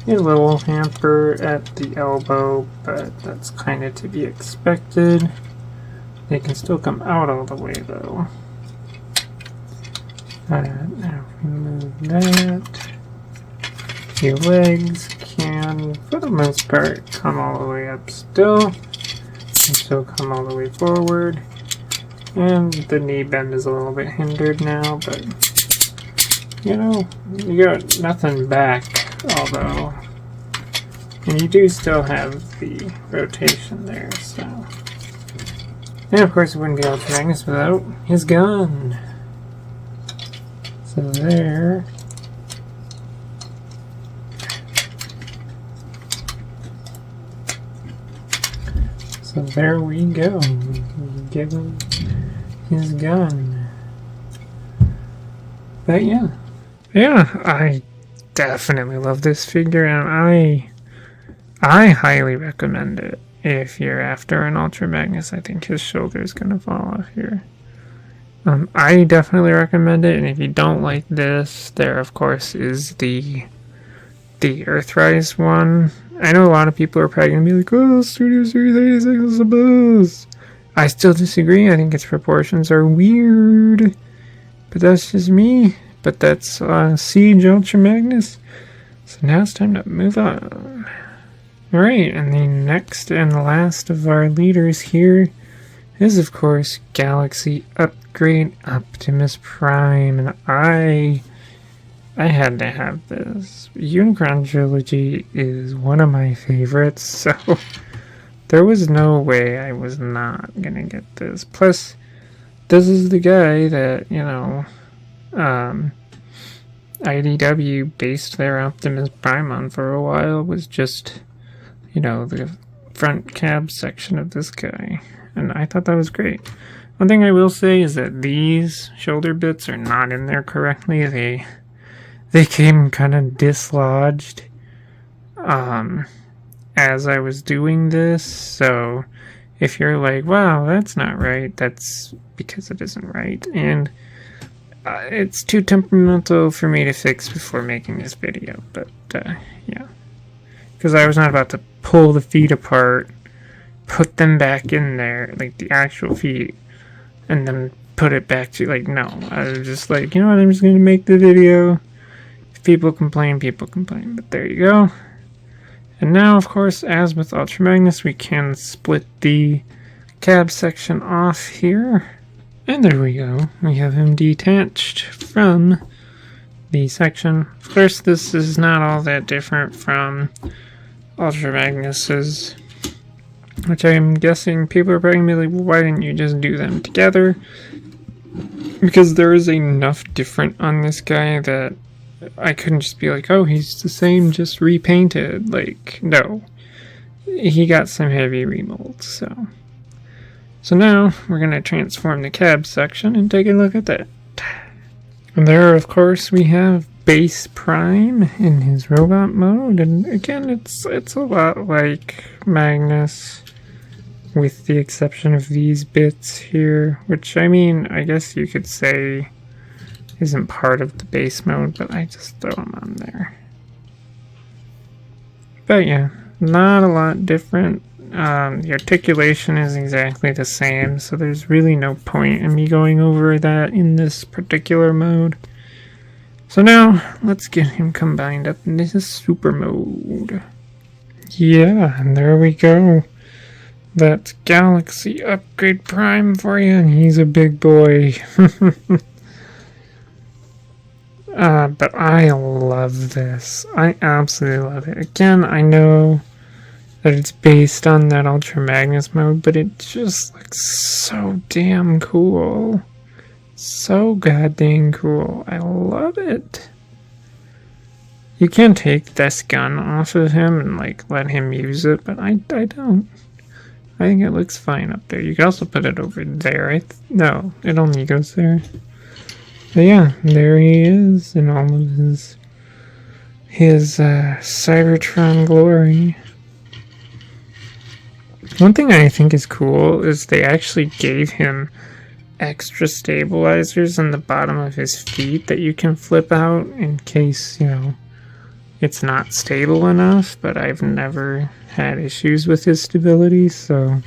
A little hamper at the elbow, but that's kind of to be expected. They can still come out all the way though. Now we move that. The legs can, for the most part, come all the way up still. still come all the way forward. And the knee bend is a little bit hindered now, but you know, you got nothing back, although. And you do still have the rotation there, so. And of course, it wouldn't be Ultra Magnus without his gun. So there. So there we go. Give him his gun. But yeah. Yeah, I definitely love this figure, and I highly recommend it. If you're after an Ultra Magnus, I think his shoulder is going to fall off here. I definitely recommend it, and if you don't like this, there of course is the Earthrise one. I know a lot of people are probably going to be like, oh, Studio Series 86 is the best. I still disagree. I think its proportions are weird, but that's just me. But that's Siege Ultra Magnus. So now it's time to move on. Alright, and the next and last of our leaders here is, of course, Galaxy Upgrade Optimus Prime. And I had to have this. Unicron Trilogy is one of my favorites, so there was no way I was not gonna get this. Plus, this is the guy that, you know, IDW based their Optimus Prime on for a while, was just, you know, the front cab section of this guy. And I thought that was great. One thing I will say is that these shoulder bits are not in there correctly. They came kind of dislodged as I was doing this. So if you're like, wow, that's not right, that's because it isn't right. And it's too temperamental for me to fix before making this video. But yeah. Because I was not about to pull the feet apart, put them back in there, like the actual feet, and then put it back to, like, no. I was just like, you know what, I'm just going to make the video. If people complain, people complain. But there you go. And now, of course, as with Ultra Magnus, we can split the cab section off here. And there we go. We have him detached from the section. Of course, this is not all that different from Ultra Magnus's, which I'm guessing people are probably going to be like, well, why didn't you just do them together? Because there is enough different on this guy that I couldn't just be like, oh, he's the same, just repainted. Like, no. He got some heavy remolds, so. So now, we're going to transform the cab section and take a look at that. And there, of course, we have Base Prime in his robot mode, and again, it's a lot like Magnus, with the exception of these bits here, which, I mean, I guess you could say isn't part of the base mode, but I just throw them on there. But yeah, not a lot different. The articulation is exactly the same, so there's really no point in me going over that in this particular mode. So now, let's get him combined up into his super mode. Yeah, and there we go. That's Galaxy Upgrade Prime for you, and he's a big boy. But I love this. I absolutely love it. Again, I know that it's based on that Ultra Magnus mode, but it just looks so damn cool. So goddamn cool. I love it. You can take this gun off of him and like let him use it, but I don't. I think it looks fine up there. You can also put it over there. No, it only goes there. But yeah, there he is in all of his Cybertron glory. One thing I think is cool is they actually gave him extra stabilizers on the bottom of his feet that you can flip out in case, you know, it's not stable enough, but I've never had issues with his stability, so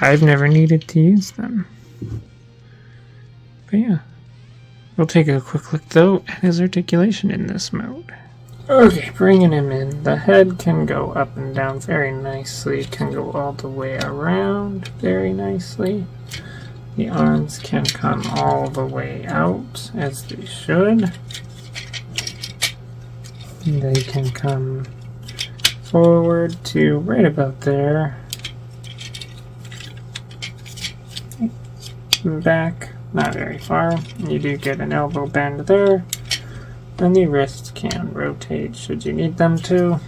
I've never needed to use them. But yeah, we'll take a quick look though at his articulation in this mode. Okay, bringing him in. The head can go up and down very nicely. It can go all the way around very nicely. The arms can come all the way out, as they should. They can come forward to right about there. Back, not very far. You do get an elbow bend there. And the wrists can rotate should you need them to.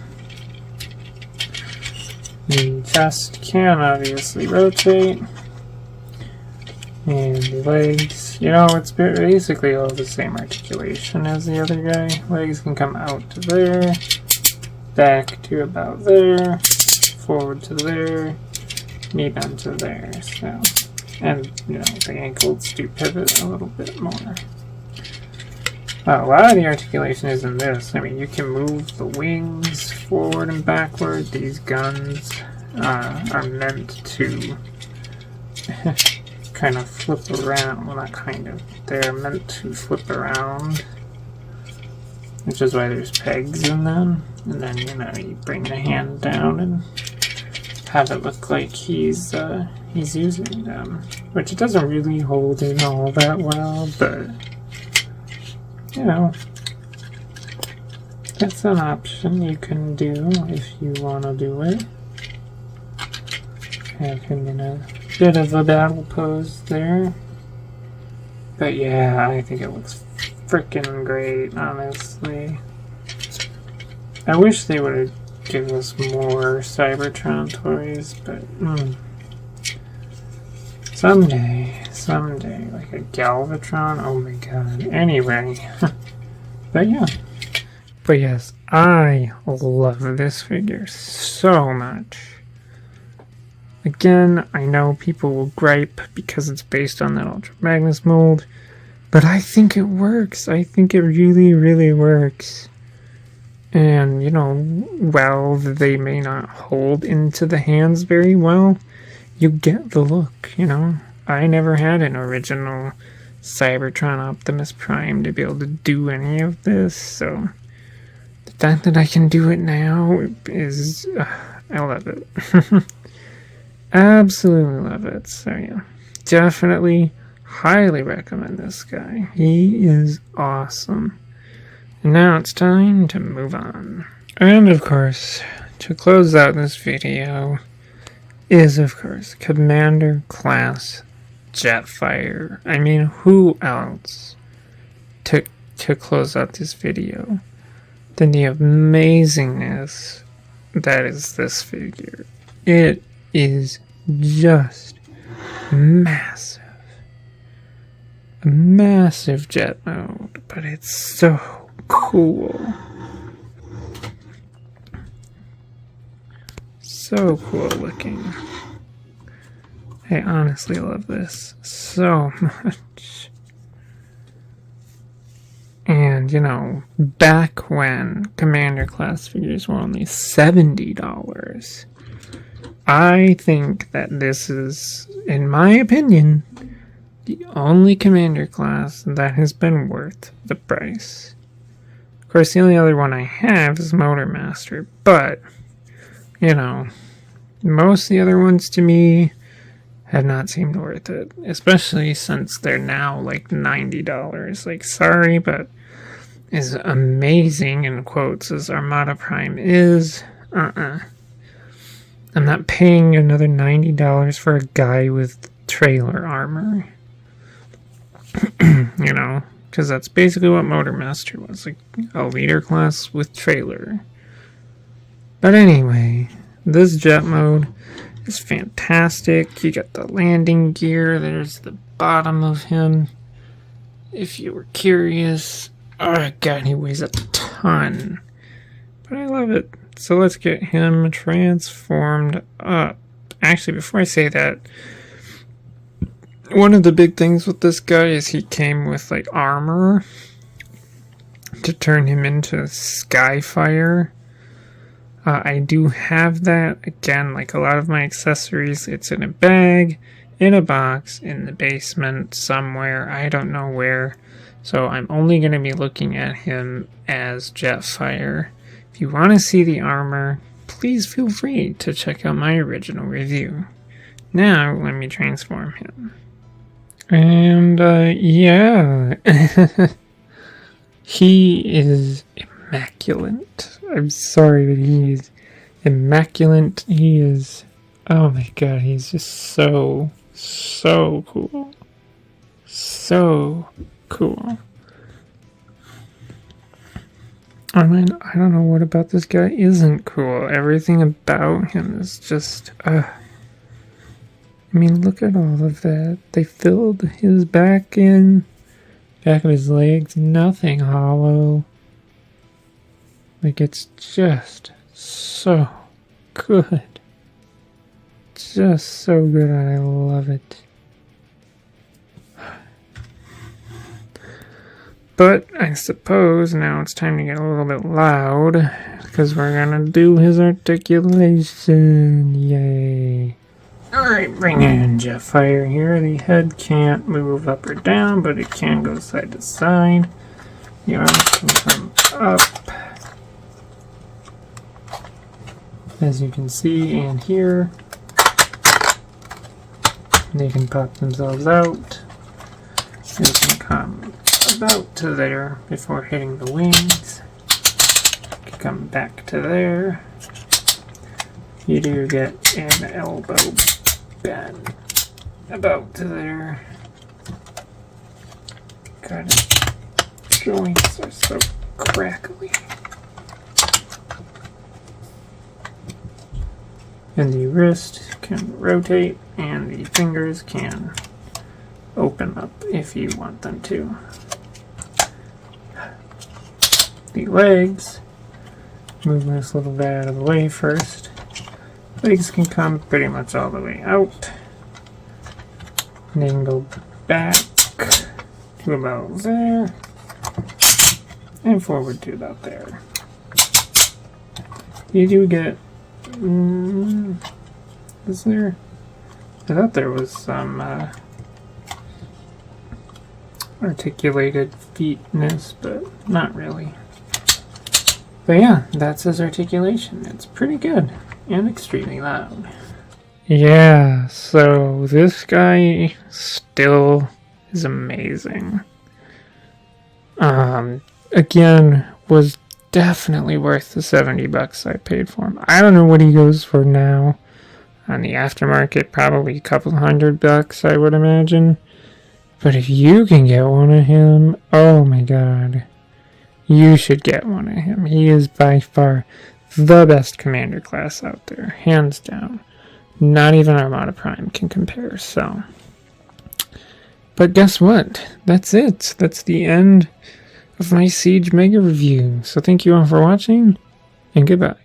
The chest can obviously rotate. And the legs, you know, it's basically all the same articulation as the other guy. Legs can come out to there, back to about there, forward to there, knee bend to there. So, and, you know, the ankles do pivot a little bit more. A lot of the articulation is in this. I mean, you can move the wings forward and backward. These guns are meant to kind of flip around. Well, not kind of. They're meant to flip around, which is why there's pegs in them. And then, you know, you bring the hand down and have it look like he's using them. Which it doesn't really hold in all that well, but you know, that's an option you can do if you want to do it. Have him in a bit of a battle pose there. But yeah, I think it looks freaking great, honestly. I wish they would give us more Cybertron toys, but Someday, like a Galvatron, oh my god. Anyway, but yeah. But yes, I love this figure so much. Again, I know people will gripe because it's based on that Ultra Magnus mold, but I think it works. I think it really, really works. And, you know, while they may not hold into the hands very well, you get the look, you know? I never had an original Cybertron Optimus Prime to be able to do any of this, so the fact that I can do it now is... I love it. Absolutely love it. So yeah, definitely, highly recommend this guy. He is awesome. And now it's time to move on. And of course, to close out this video is, of course, Commander Class Jetfire. I mean, who else to close out this video than the amazingness that is this figure? It is just massive. A massive jet mode, but it's so cool. So cool looking. I honestly love this so much. And, you know, back when Commander Class figures were only $70, I think that this is, in my opinion, the only Commander Class that has been worth the price. Of course, the only other one I have is Motormaster, but, you know, most of the other ones to me have not seemed worth it, especially since they're now like $90. Like, sorry, but as amazing in quotes as Armada Prime is, I'm not paying another $90 for a guy with trailer armor. You know, because that's basically what Motormaster was, like a leader class with trailer. But anyway, this jet mode is fantastic. You got the landing gear. There's the bottom of him. If you were curious. Oh god, he weighs a ton. But I love it. So let's get him transformed up. Actually, before I say that, one of the big things with this guy is he came with like armor to turn him into Skyfire. I do have that. Again, like a lot of my accessories, it's in a bag, in a box, in the basement, somewhere. I don't know where. So I'm only going to be looking at him as Jetfire. If you want to see the armor, please feel free to check out my original review. Now, let me transform him. And, yeah. He is immaculate. I'm sorry, but he is immaculate. He is... Oh my god, he's just so cool. So cool. I mean, I don't know what about this guy isn't cool. Everything about him is just... I mean, look at all of that. They filled his back in. Back of his legs, nothing hollow. Like, it's just so good. Just so good, I love it. But I suppose now it's time to get a little bit loud, because we're gonna do his articulation. Yay. Alright, bring in Jetfire here. The head can't move up or down, but it can go side to side. The arms can come up, as you can see and hear. They can pop themselves out. They can come about to there before hitting the wings. They can come back to there. You do get an elbow bend about to there. God, joints are so crackly. And the wrist can rotate, and the fingers can open up if you want them to. The legs, move this little bit out of the way first. Legs can come pretty much all the way out. And they can go back to about there. And forward to about there. You do get... is there... I thought there was some articulated feetness, but not really. But yeah, that's his articulation. It's pretty good. And extremely loud. Yeah, so this guy still is amazing. Again, was definitely worth the $70 I paid for him. I don't know what he goes for now. On the aftermarket, probably a couple $100, I would imagine. But if you can get one of him, oh my god. You should get one of him. He is by far the best commander class out there, hands down. Not even Armada Prime can compare, so. But guess what? That's it. That's the end of my Siege Mega review. So thank you all for watching, and goodbye.